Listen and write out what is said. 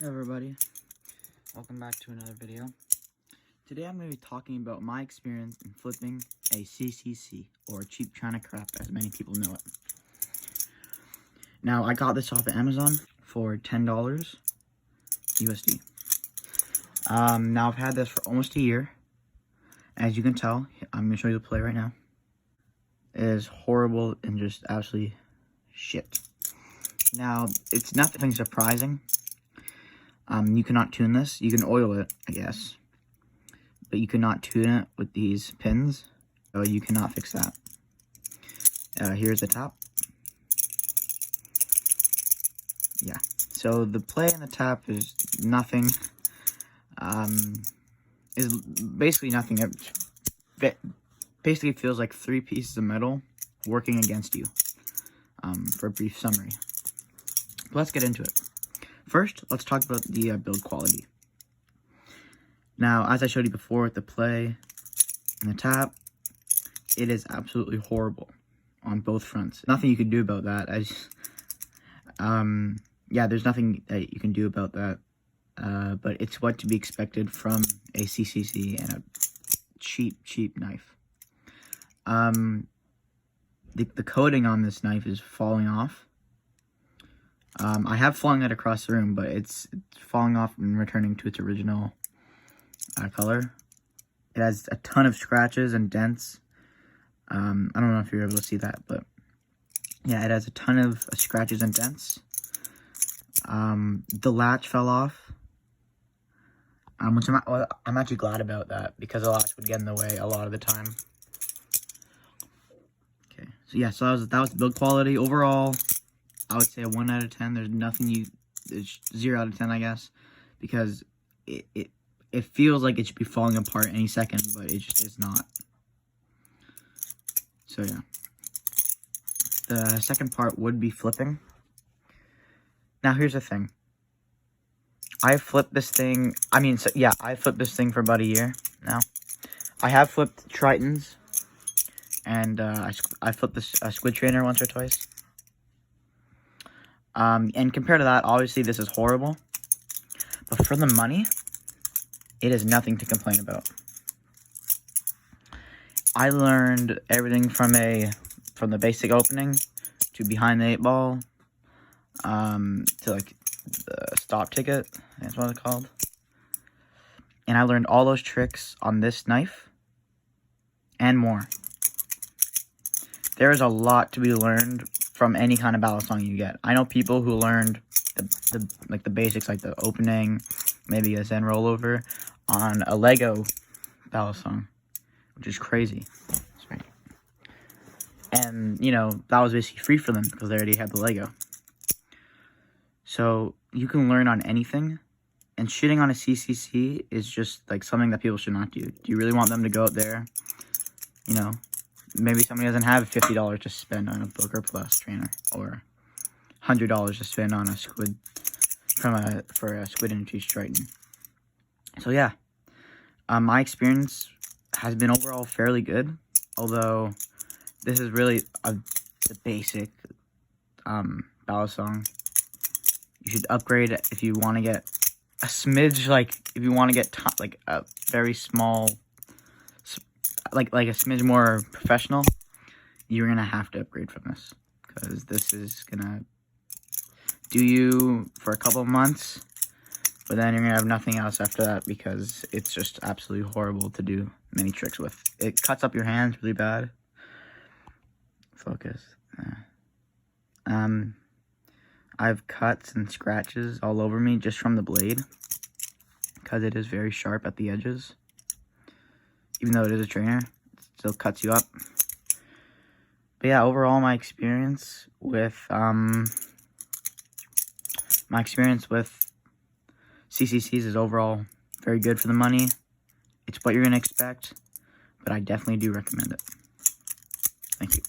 Hey everybody, welcome back to another video. Today I'm going to be talking about my experience in flipping a CCC, or cheap China crap as many people know it. Now I got this off of Amazon for $10 USD. Now I've had this for almost a year. As you can tell, I'm going to show you the play right now. It is horrible and just absolutely shit. Now, it's nothing surprising. You cannot tune this. You can oil it, I guess. But you cannot tune it with these pins. So you cannot fix that. Here's the tap. Yeah. So the play and the tap is nothing. Is basically nothing. It basically feels like 3 pieces of metal working against you. For a brief summary. But let's get into it. First, let's talk about the build quality. Now, as I showed you before with the play and the tap, it is absolutely horrible on both fronts. Nothing you can do about that. Yeah, there's nothing that you can do about that. But it's what to be expected from a CCC and a cheap knife. The coating on this knife is falling off. I have flung it across the room, but it's falling off and returning to its original color. It has a ton of scratches and dents. I don't know if you're able to see that, but yeah, it has a ton of scratches and dents. The latch fell off, which I'm actually glad about that, because the latch would get in the way a lot of the time. Okay, so yeah, so that was build quality. Overall, I would say a 1 out of 10. There's nothing it's 0 out of 10, I guess, because it feels like it should be falling apart any second, but it just is not. So yeah. The second part would be flipping. Now here's the thing. I flipped this thing, I flipped this thing for about a year now. I have flipped Tritons, and I flipped this Squid Trainer once or twice. And compared to that, obviously this is horrible. But for the money, it is nothing to complain about. I learned everything from the basic opening to behind the 8-ball, to like the stop ticket, that's what it's called. And I learned all those tricks on this knife and more. There is a lot to be learned from any kind of battle song you get. I know people who learned the basics, like the opening, maybe a Zen rollover, on a Lego battle song, which is crazy. Sorry. And, you know, that was basically free for them because they already had the Lego. So you can learn on anything, and shitting on a CCC is just like something that people should not do. Do you really want them to go out there, you know, maybe somebody doesn't have $50 to spend on a Booker Plus trainer, or $100 to spend on a squid for a Squid Industries Triton. So yeah, my experience has been overall fairly good. Although this is really the basic battle song. You should upgrade if you want to get a smidge, like if you want to get like a very small, like a smidge more professional, you're gonna have to upgrade from this, because this is gonna do you for a couple of months, but then you're gonna have nothing else after that, because it's just absolutely horrible to do many tricks with. It cuts up your hands really bad. Focus. I have cuts and scratches all over me just from the blade, because it is very sharp at the edges. Even though it is a trainer, it still cuts you up. But yeah, overall, my experience with CCCs is overall very good for the money. It's what you're gonna expect, but I definitely do recommend it. Thank you.